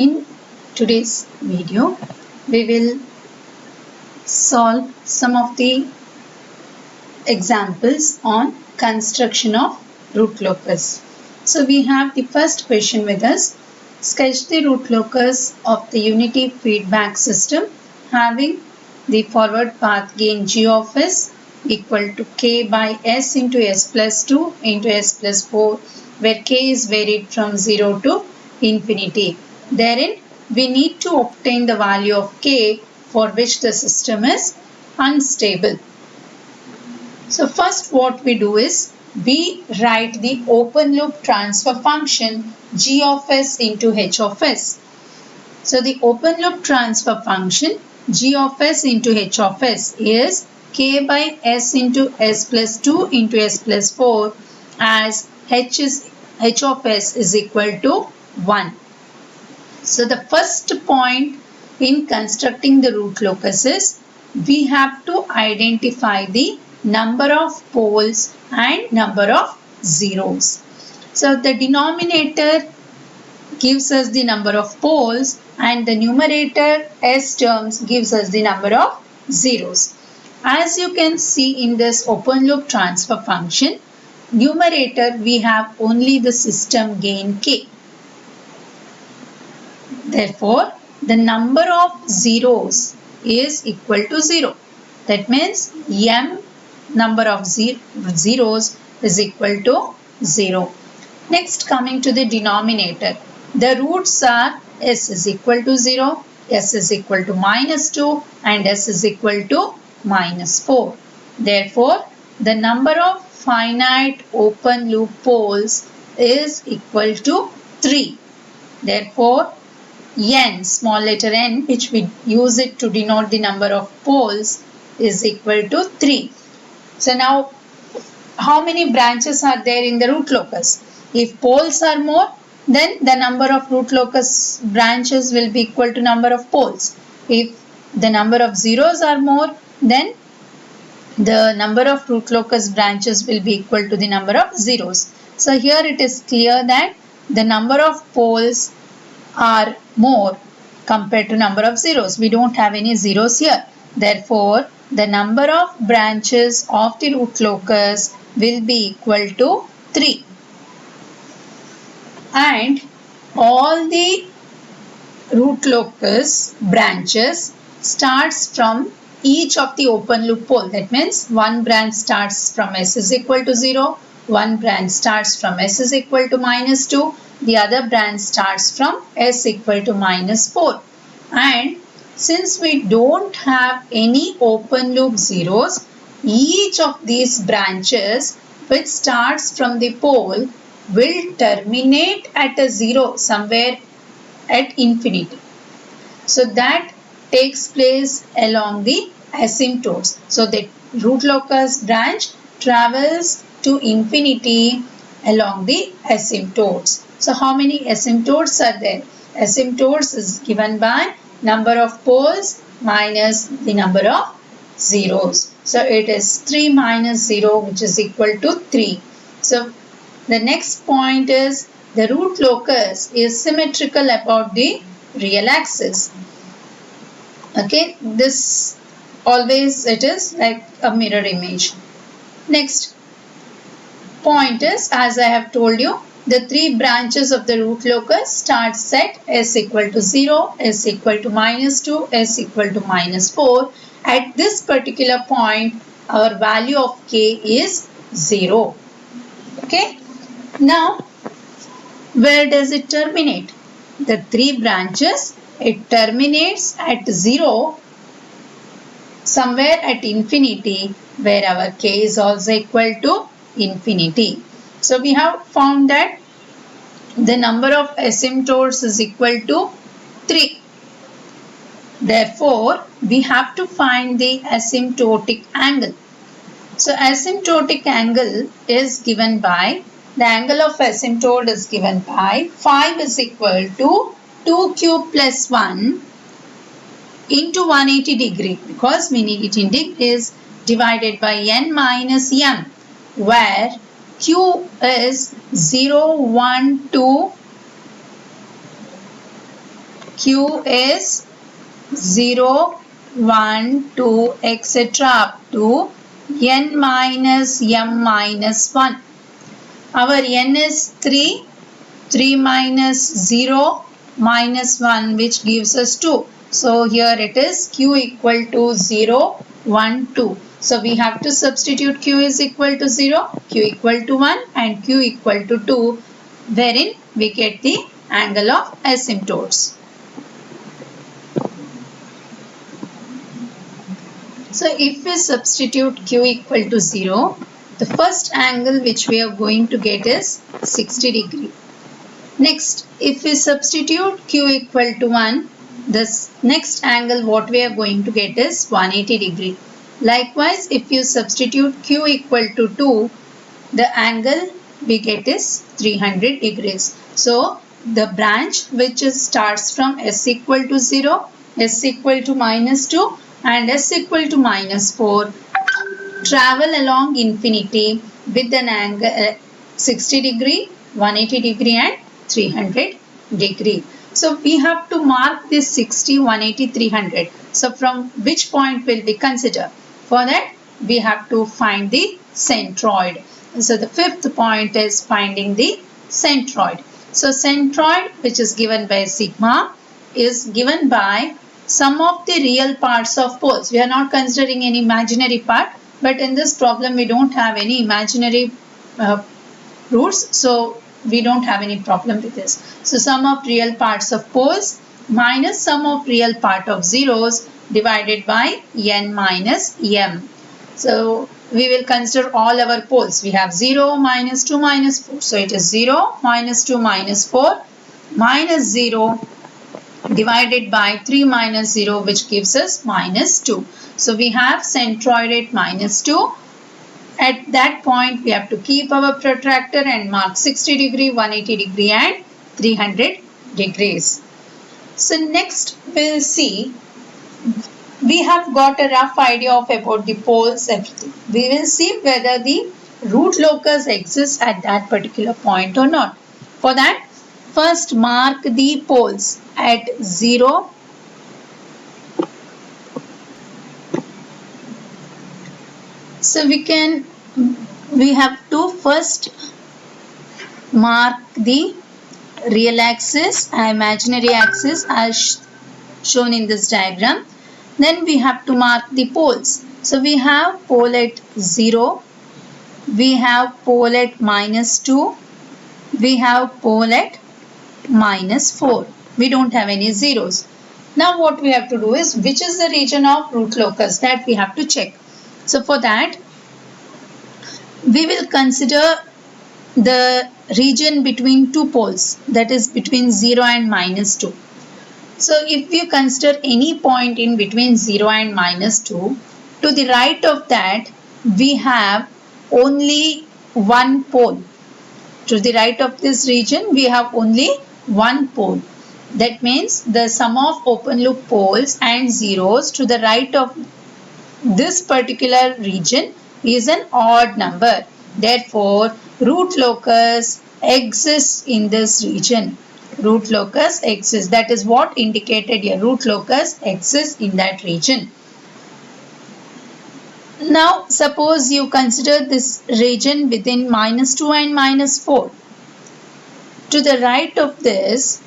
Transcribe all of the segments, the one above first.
In today's video, we will solve some of the examples on construction of root locus. So we have the first question with us. Sketch the root locus of the unity feedback system having the forward path gain g of s equal to k by s into s plus 2 into s plus 4, where k is varied from 0 to infinity. Therein, we need to obtain the value of k for which the system is unstable. So first what we do is we write the open loop transfer function g of s into h of s. So the open loop transfer function g of s into h of s is k by s into s plus 2 into s plus 4, as h of s is equal to 1. So the first point in constructing the root locus is we have to identify the number of poles and number of zeros. So the denominator gives us the number of poles and the numerator s terms gives us the number of zeros. As you can see in this open loop transfer function, numerator we have only the system gain k. Therefore, the number of zeros is equal to 0. That means m number of zeros is equal to 0. Next, coming to the denominator, the roots are s is equal to 0, s is equal to minus 2 and s is equal to minus 4. Therefore, the number of finite open loop poles is equal to 3. Therefore, n, small letter n, which we use it to denote the number of poles, is equal to 3. So now, how many branches are there in the root locus? If poles are more, then the number of root locus branches will be equal to number of poles. If the number of zeros are more, then the number of root locus branches will be equal to the number of zeros. So here it is clear that the number of poles are more compared to number of zeros. We don't have any zeros here. Therefore, the number of branches of the root locus will be equal to 3. And all the root locus branches starts from each of the open loop pole. That means one branch starts from s is equal to 0, one branch starts from s is equal to minus 2, the other branch starts from s equal to minus 4. And since we don't have any open loop zeros, each of these branches which starts from the pole will terminate at a 0 somewhere at infinity. So that takes place along the asymptotes. So the root locus branch travels to infinity along the asymptotes. So how many asymptotes are there? Asymptotes is given by number of poles minus the number of zeros. So it is 3 minus 0, which is equal to 3. So the next point is the root locus is symmetrical about the real axis. Okay, this always it is like a mirror image. Next point is, as I have told you, the 3 branches of the root locus starts at s equal to 0, s equal to minus 2, s equal to minus 4. At this particular point, our value of k is 0. Okay. Now, where does it terminate? The 3 branches, it terminates at 0 somewhere at infinity, where our k is also equal to infinity. So we have found that the number of asymptotes is equal to 3. Therefore, we have to find the asymptotic angle. So asymptotic angle is given by, the angle of asymptote is given by 5 is equal to 2 cube plus 1 into 180 degree, because we need it in degrees, divided by n minus m, where q is 0, 1, 2, Q is 0, 1, 2, etc. up to n minus m minus 1. Our n is 3, 3 minus 0 minus 1, which gives us 2. So here it is Q equal to 0, 1, 2. So we have to substitute Q is equal to 0, Q equal to 1 and Q equal to 2, wherein we get the angle of asymptotes. So if we substitute Q equal to 0, the first angle which we are going to get is 60 degree. Next, if we substitute Q equal to 1, this next angle what we are going to get is 180 degree. Likewise, if you substitute Q equal to 2, the angle we get is 300 degrees. So the branch which starts from S equal to 0, S equal to minus 2 and S equal to minus 4 travel along infinity with an angle 60 degree, 180 degree and 300 degree. So we have to mark this 60, 180, 300. So from which point will we consider? For that we have to find the centroid. So the fifth point is finding the centroid. So centroid, which is given by sigma, is given by sum of the real parts of poles. We are not considering any imaginary part, but in this problem we don't have any imaginary roots, so we don't have any problem with this. So sum of real parts of poles minus sum of real part of zeros divided by n minus m. So we will consider all our poles. We have 0, minus 2, minus 4. So it is 0, minus 2, minus 4, minus 0 divided by 3 minus 0, which gives us minus 2. So we have centroid at minus 2. At that point we have to keep our protractor and mark 60 degree, 180 degree and 300 degrees. So next we'll see, we have got a rough idea of about the poles, everything. We will see whether the root locus exists at that particular point or not. For that, first mark the poles at 0, so we have to first mark the real axis, imaginary axis as shown in this diagram. Then we have to mark the poles. So we have pole at 0, we have pole at minus 2, we have pole at minus 4. We don't have any zeros. Now what we have to do is, which is the region of root locus, that we have to check. So for that we will consider the region between two poles, that is between 0 and minus 2. So if you consider any point in between 0 and minus 2, to the right of that we have only one pole. To the right of this region we have only one pole. That means the sum of open loop poles and zeros to the right of this particular region is an odd number. Therefore, root locus exists in this region. Root locus exists. That is what indicated here. Root locus exists in that region. Now, suppose you consider this region within minus 2 and minus 4. To the right of this,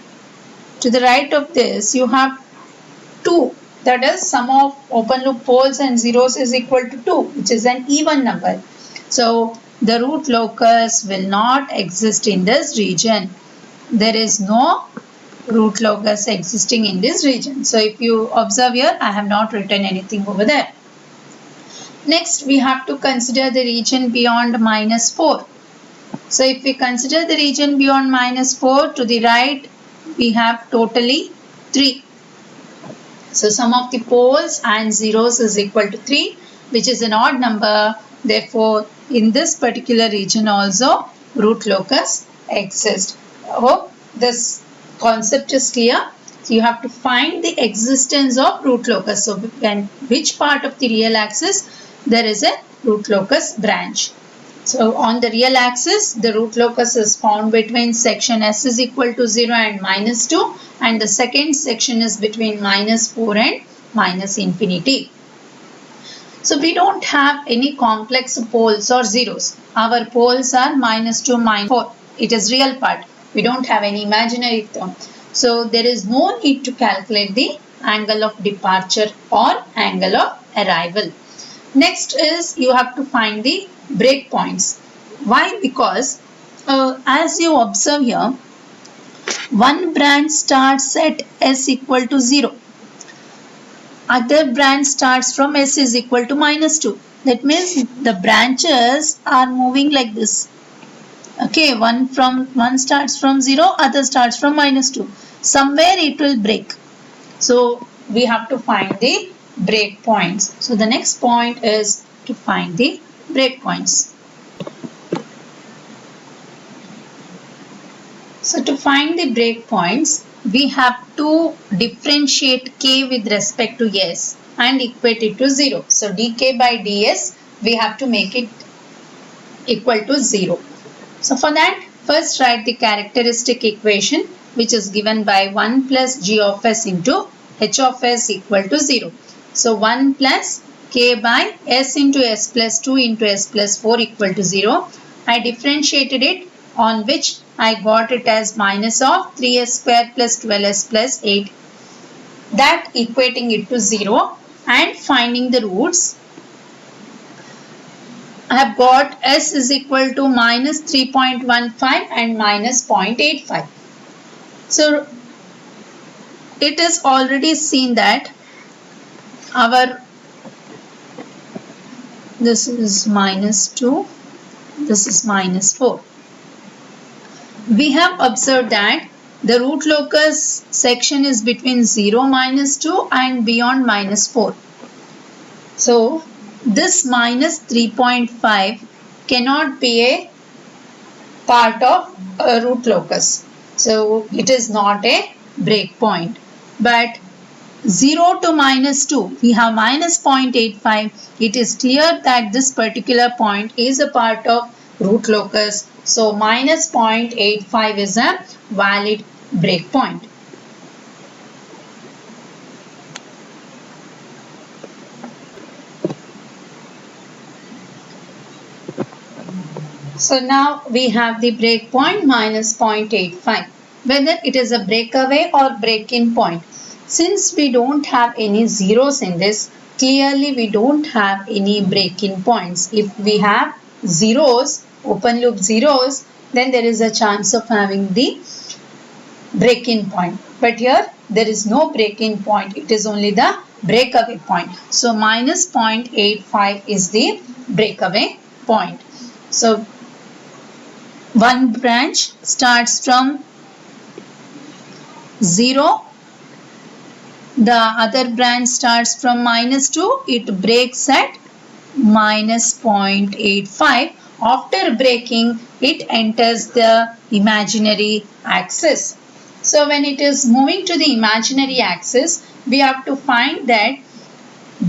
you have 2. That is, sum of open loop poles and zeros is equal to 2, which is an even number. So the root locus will not exist in this region. There is no root locus existing in this region. So if you observe here, I have not written anything over there. Next, we have to consider the region beyond minus 4. So if we consider the region beyond minus 4, to the right we have totally 3. So sum of the poles and zeros is equal to 3, which is an odd number. Therefore, in this particular region also root locus exists. I hope this concept is clear. So you have to find the existence of root locus. So when which part of the real axis there is a root locus branch. So on the real axis, the root locus is found between section S is equal to 0 and minus 2, and the second section is between minus 4 and minus infinity. So we don't have any complex poles or zeros. Our poles are minus 2, minus 4. It is real part. We don't have any imaginary term. So there is no need to calculate the angle of departure or angle of arrival. Next is you have to find the breakpoints. Why? Because as you observe here, one branch starts at S equal to 0. Other branch starts from S is equal to minus 2. That means the branches are moving like this. Okay, one starts from 0, other starts from minus 2. Somewhere it will break. So we have to find the breakpoints. So the next point is to find the breakpoints. So to find the breakpoints, we have to differentiate k with respect to s and equate it to 0. So dk by ds, we have to make it equal to 0. So for that, first write the characteristic equation, which is given by 1 plus g of s into h of s equal to 0. So 1 plus k by s into s plus 2 into s plus 4 equal to 0. I differentiated it, on which I got it as minus of 3s square plus 12s plus 8. That equating it to 0 and finding the roots. I have got s is equal to minus 3.15 and minus 0.85. So it is already seen that this is minus 2, this is minus 4. We have observed that the root locus section is between 0, minus 2 and beyond minus 4. So this minus 3.5 cannot be a part of a root locus. So it is not a breakpoint. But 0 to minus 2, we have minus 0.85. It is clear that this particular point is a part of root locus. So minus 0.85 is a valid breakpoint. So now we have the breakpoint minus 0.85. Whether it is a breakaway or break-in point. Since we don't have any zeros in this, clearly we don't have any break-in points. If we have zeros, open loop zeros, then there is a chance of having the break-in point. But here there is no break-in point. It is only the breakaway point. So minus 0.85 is the breakaway point. So one branch starts from 0. The other branch starts from minus 2. It breaks at minus 0.85. After breaking, it enters the imaginary axis. So when it is moving to the imaginary axis, we have to find that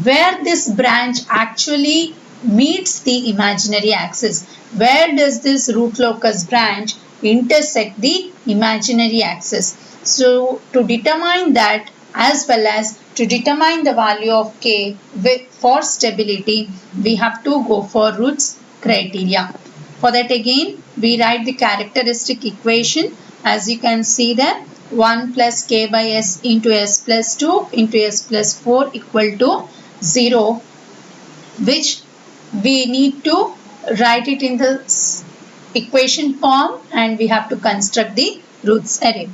where this branch actually meets the imaginary axis. Where does this root locus branch intersect the imaginary axis? So to determine that, as well as to determine the value of k for stability, we have to go for roots criteria. For that again, we write the characteristic equation. As you can see there, 1 plus k by s into s plus 2 into s plus 4 equal to 0, which we need to write it in the equation form, and we have to construct the roots array.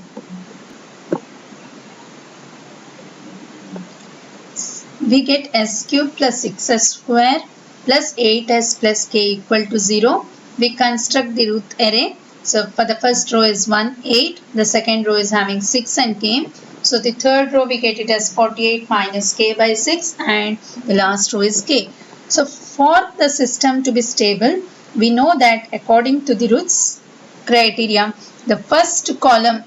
We get s cube plus 6s square plus 8s plus k equal to 0. We construct the root array. So for the first row is 1, 8. The second row is having 6 and k. So the third row we get it as 48 minus k by 6, and the last row is k. So for the system to be stable, we know that according to the roots criteria, the first column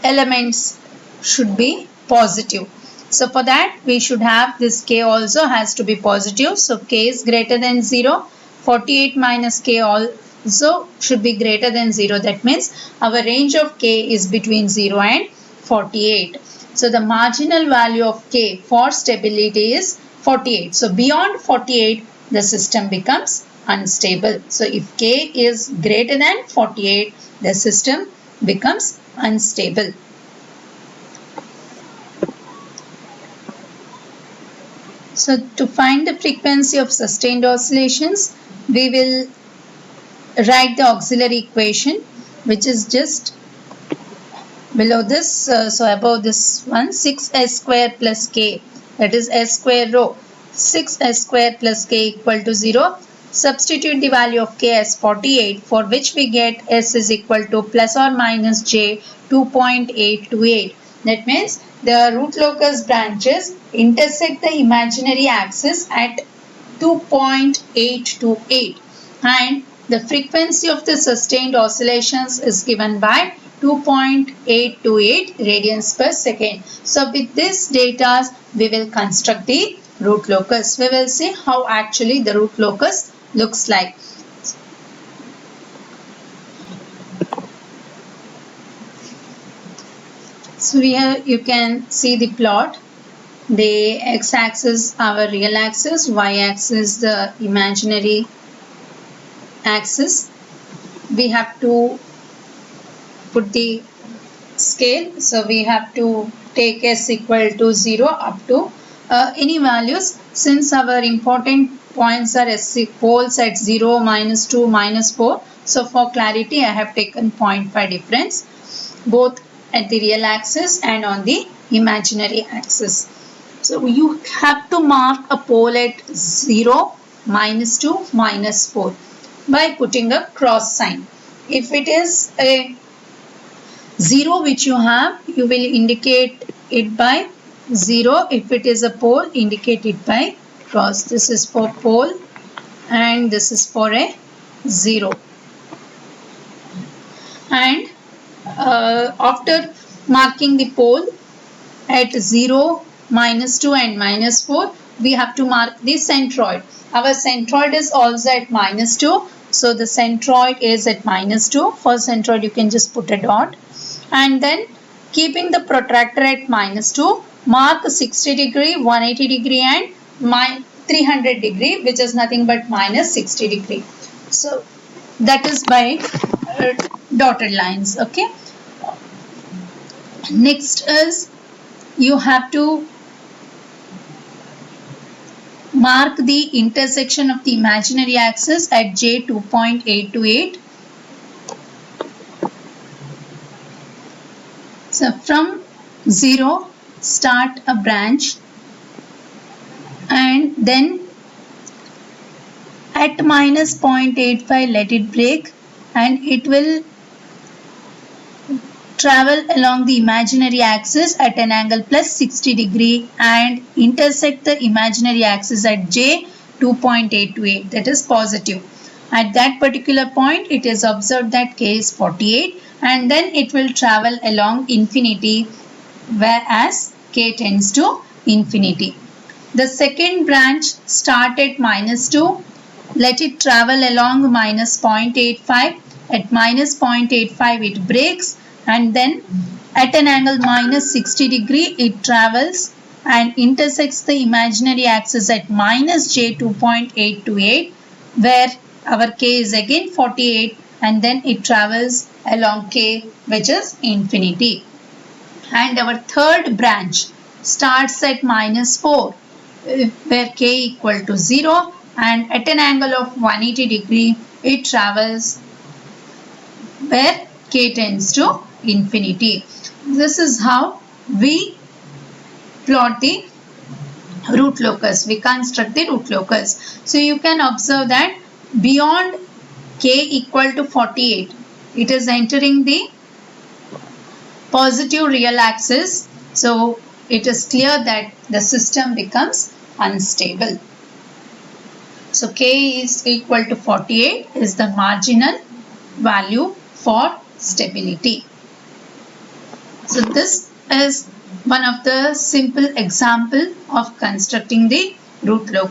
elements should be positive. So for that we should have this k also has to be positive. So k is greater than 0. 48 minus k also should be greater than 0. That means our range of k is between 0 and 48. So the marginal value of k for stability is 48. So beyond 48 the system becomes unstable. So if k is greater than 48 the system becomes unstable. So to find the frequency of sustained oscillations, we will write the auxiliary equation which is just below this. So above this one, 6s square plus k, that is s square rho, 6s square plus k equal to 0. Substitute the value of k as 48, for which we get s is equal to plus or minus j 2.828. That means the root locus branches intersect the imaginary axis at 2.828 and the frequency of the sustained oscillations is given by 2.828 radians per second. So with this data we will construct the root locus. We will see how actually the root locus looks like. So here you can see the plot. The x-axis our real axis, y-axis the imaginary axis. We have to put the scale. So we have to take s equal to 0 up to any values. Since our important points are poles at 0, -2, -4. So for clarity I have taken 0.5 difference both at the real axis and on the imaginary axis. So you have to mark a pole at 0, -2, -4 by putting a cross sign. If it is a 0 which you have, you will indicate it by 0. If it is a pole, indicate it by cross. This is for pole and this is for a 0. And after marking the pole at 0, -2 and -4, we have to mark the centroid. Our centroid is also at -2. So the centroid is at -2. For centroid you can just put a dot. And then keeping the protractor at -2, mark 60 degree, 180 degree and 300 degree, which is nothing but -60 degree. So that is by dotted lines. Okay. Next is you have to mark the intersection of the imaginary axis at j 2.828. So from 0 start a branch and then at -0.85 let it break and it will travel along the imaginary axis at an angle plus 60 degree and intersect the imaginary axis at j 2.828, that is positive. At that particular point it is observed that k is 48 and then it will travel along infinity whereas k tends to infinity. The second branch start at -2, let it travel along -0.85. At -0.85 it breaks and then at an angle -60 degree it travels and intersects the imaginary axis at -j 2.828 where our k is again 48 and then it travels along k which is infinity. And our third branch starts at -4 where k equal to 0 and at an angle of 180 degree it travels where k tends to infinity. This is how we plot the root locus. We construct the root locus. So you can observe that beyond k equal to 48 it is entering the positive real axis. So it is clear that the system becomes unstable. So k is equal to 48 is the marginal value for stability. So this is one of the simple example of constructing the root locus.